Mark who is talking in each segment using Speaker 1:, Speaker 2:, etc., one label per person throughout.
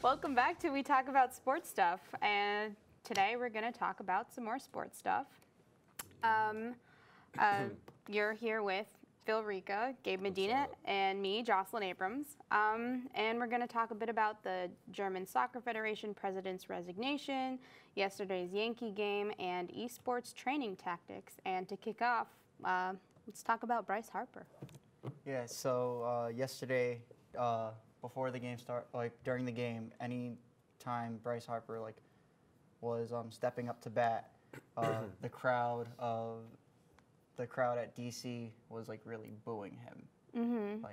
Speaker 1: Welcome back to We Talk About Sports Stuff, and today we're going to talk about some more sports stuff. You're here with Phil Rica, Gabe Medina, and me, Jocelyn Abrams, and we're going to talk a bit about the German Soccer Federation president's resignation, yesterday's Yankee game, and esports training tactics. And to kick off, let's talk about Bryce Harper.
Speaker 2: Yeah, so yesterday, before the game during the game, any time Bryce Harper was stepping up to bat, the crowd at DC was really booing him,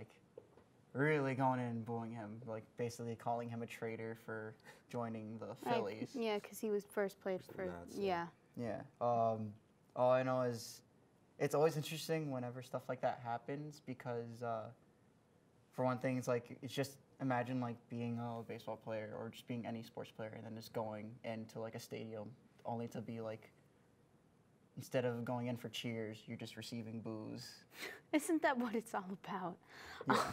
Speaker 2: really going in and booing him, basically calling him a traitor for joining the Phillies.
Speaker 1: Yeah, because he was first place for yeah.
Speaker 2: Yeah. All I know is it's always interesting whenever stuff like that happens because, for one thing, it's just imagine being a baseball player or just being any sports player and then just going into a stadium only to be instead of going in for cheers, you're just receiving boos.
Speaker 1: Isn't that what it's all about?
Speaker 2: Yeah.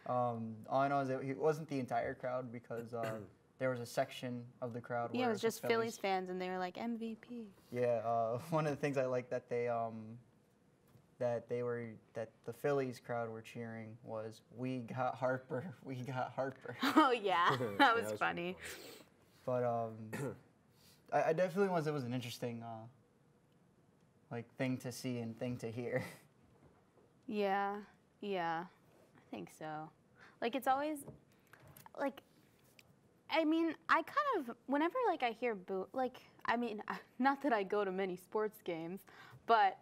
Speaker 2: All I know is it wasn't the entire crowd because there was a section of the crowd where
Speaker 1: it was just Phillies fans, and they were like MVP.
Speaker 2: Yeah. One of the things I like that that the Phillies crowd were cheering was "We got Harper, we got Harper."
Speaker 1: Oh yeah, that was funny.
Speaker 2: But I definitely it was an interesting thing to see and thing to hear.
Speaker 1: Yeah, I think so. It's always I mean, I kind of whenever I hear boo, I mean, not that I go to many sports games, but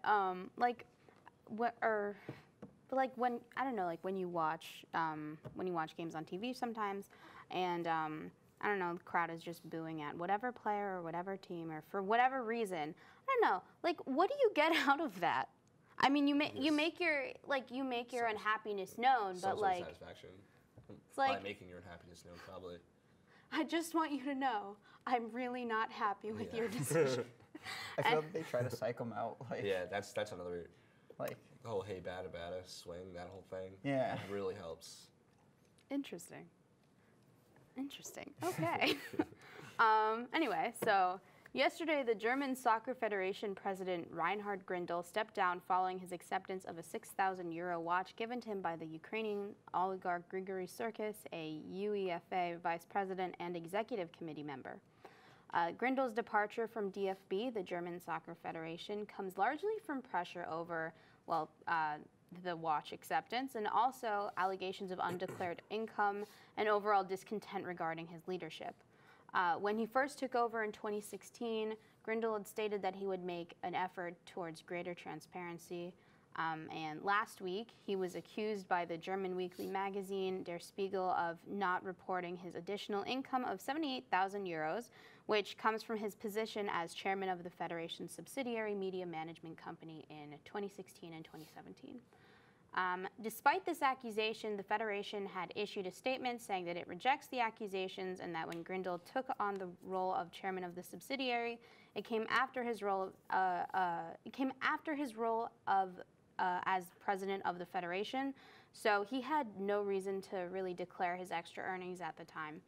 Speaker 1: when I don't know, when you watch games on TV sometimes, and I don't know, the crowd is just booing at whatever player or whatever team or for whatever reason. I don't know, what do you get out of that? I mean, you make your unhappiness known, but
Speaker 3: satisfaction.
Speaker 1: It's
Speaker 3: by making your unhappiness known, probably.
Speaker 1: I just want you to know I'm really not happy with your decision.
Speaker 2: I feel like they try to psych them out.
Speaker 3: Yeah, that's another the whole "hey bada bada" swing, that whole thing.
Speaker 2: Yeah,
Speaker 3: it really helps.
Speaker 1: Interesting. Okay. Anyway, so yesterday the German Soccer Federation president Reinhard Grindel stepped down following his acceptance of a 6,000 euro watch given to him by the Ukrainian oligarch Grigory Circus, a UEFA vice president and executive committee member. Grindel's departure from DFB, the German Soccer Federation, comes largely from pressure over, the watch acceptance and also allegations of undeclared income and overall discontent regarding his leadership. When he first took over in 2016, Grindel had stated that he would make an effort towards greater transparency. And last week, he was accused by the German weekly magazine Der Spiegel of not reporting his additional income of 78,000 euros, which comes from his position as chairman of the Federation's subsidiary media management company in 2016 and 2017. Despite this accusation, the Federation had issued a statement saying that it rejects the accusations and that when Grindel took on the role of chairman of the subsidiary, it came after his role as president of the Federation. So he had no reason to really declare his extra earnings at the time.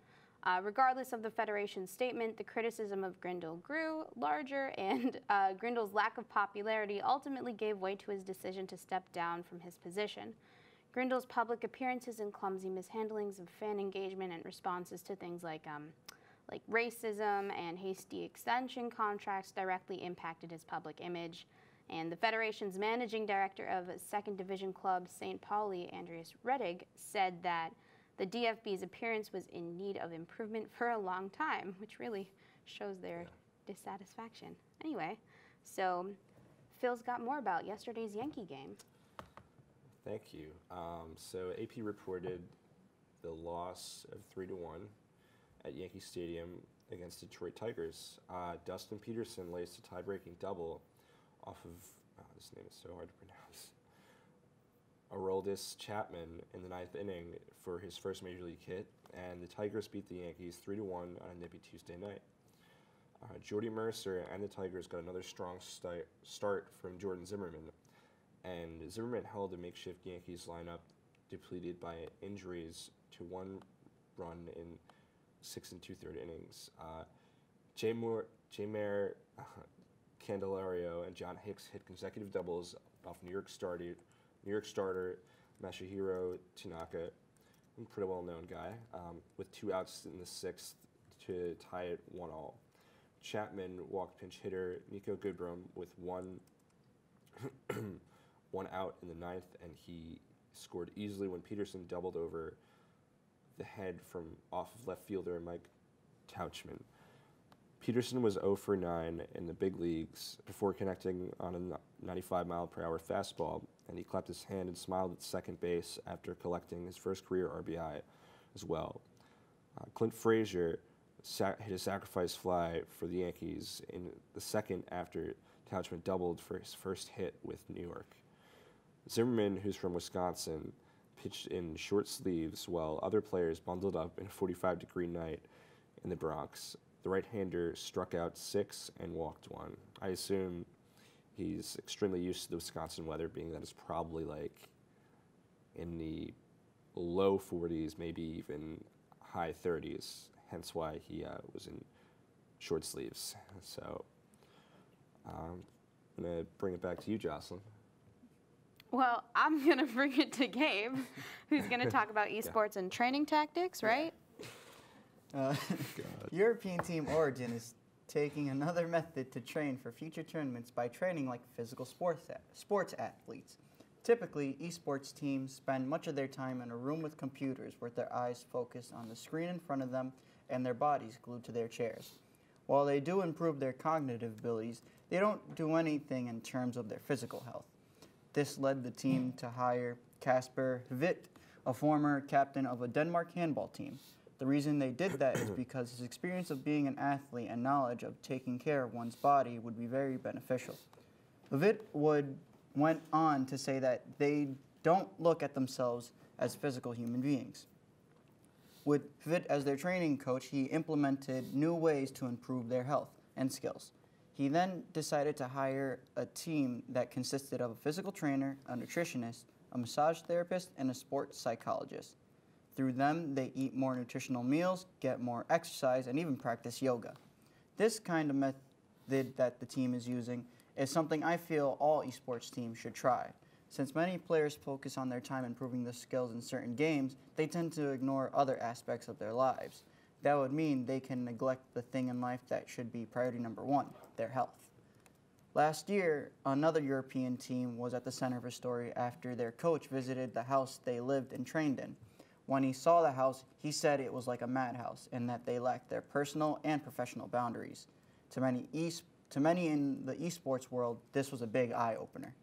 Speaker 1: Regardless of the Federation's statement, the criticism of Grindel grew larger, and Grindel's lack of popularity ultimately gave way to his decision to step down from his position. Grindel's public appearances and clumsy mishandlings of fan engagement and responses to things like racism and hasty extension contracts directly impacted his public image. And the Federation's managing director of second division club St. Pauli, Andreas Rettig, said that the DFB's appearance was in need of improvement for a long time, which really shows their dissatisfaction. Anyway, so Phil's got more about yesterday's Yankee game.
Speaker 3: Thank you. So AP reported the loss of 3-1 at Yankee Stadium against Detroit Tigers. Dustin Peterson laced a tie-breaking double off of, this name is so hard to pronounce, Aroldis Chapman in the 9th inning for his first Major League hit, and the Tigers beat the Yankees 3-1 on a nippy Tuesday night. Jordy Mercer and the Tigers got another strong start from Jordan Zimmerman, and Zimmerman held a makeshift Yankees lineup depleted by injuries to 1 run in 6 2/3 innings. Jeimer Candelario and John Hicks hit consecutive doubles off New York starter Masahiro Tanaka, a pretty well-known guy, with 2 outs in the 6th to tie it 1-1. Chapman walked pinch hitter Nico Goodrum with one out in the 9th, and he scored easily when Peterson doubled over the head from off of left fielder Mike Tauchman. Peterson was 0 for 9 in the big leagues before connecting on a 95-mile-per-hour fastball, and he clapped his hand and smiled at second base after collecting his first career RBI as well. Clint Frazier hit a sacrifice fly for the Yankees in the 2nd after Tauchman doubled for his first hit with New York. Zimmerman, who's from Wisconsin, pitched in short sleeves while other players bundled up in a 45-degree night in the Bronx. The right-hander struck out 6 and walked 1. I assume he's extremely used to the Wisconsin weather, being that it's probably like in the low 40s, maybe even high 30s, hence why he was in short sleeves. So I'm going to bring it back to you, Jocelyn.
Speaker 1: Well, I'm going to bring it to Gabe, who's going to talk about esports and training tactics, right?
Speaker 2: European Team Origin is taking another method to train for future tournaments by training like physical sports athletes. Typically, esports teams spend much of their time in a room with computers with their eyes focused on the screen in front of them and their bodies glued to their chairs. While they do improve their cognitive abilities, they don't do anything in terms of their physical health. This led the team to hire Kasper Hvidt, a former captain of a Denmark handball team. The reason they did that is because his experience of being an athlete and knowledge of taking care of one's body would be very beneficial. Hvidt went on to say that they don't look at themselves as physical human beings. With Hvidt as their training coach, he implemented new ways to improve their health and skills. He then decided to hire a team that consisted of a physical trainer, a nutritionist, a massage therapist, and a sports psychologist. Through them, they eat more nutritional meals, get more exercise, and even practice yoga. This kind of method that the team is using is something I feel all esports teams should try. Since many players focus on their time improving their skills in certain games, they tend to ignore other aspects of their lives. That would mean they can neglect the thing in life that should be priority number 1, their health. Last year, another European team was at the center of a story after their coach visited the house they lived and trained in. When he saw the house, he said it was like a madhouse and that they lacked their personal and professional boundaries. To many in the esports world, this was a big eye-opener.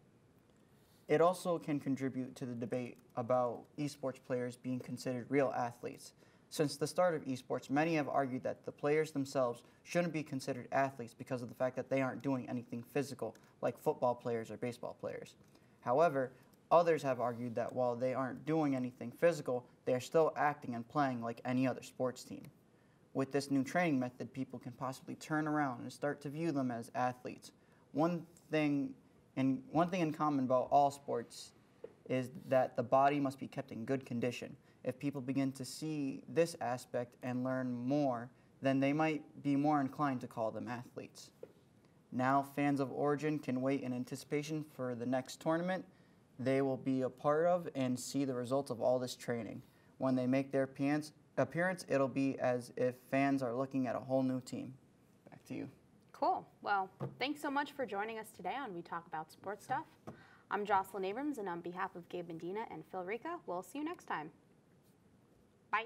Speaker 2: It also can contribute to the debate about esports players being considered real athletes. Since the start of esports, many have argued that the players themselves shouldn't be considered athletes because of the fact that they aren't doing anything physical like football players or baseball players. However, others have argued that while they aren't doing anything physical, they are still acting and playing like any other sports team. With this new training method, people can possibly turn around and start to view them as athletes. One thing in common about all sports is that the body must be kept in good condition. If people begin to see this aspect and learn more, then they might be more inclined to call them athletes. Now, fans of Origin can wait in anticipation for the next tournament they will be a part of and see the results of all this training. When they make their appearance, it'll be as if fans are looking at a whole new team. Back to you.
Speaker 1: Cool. Well, thanks so much for joining us today on We Talk About Sports Stuff. I'm Jocelyn Abrams, and on behalf of Gabe Medina and Phil Rica, we'll see you next time. Bye.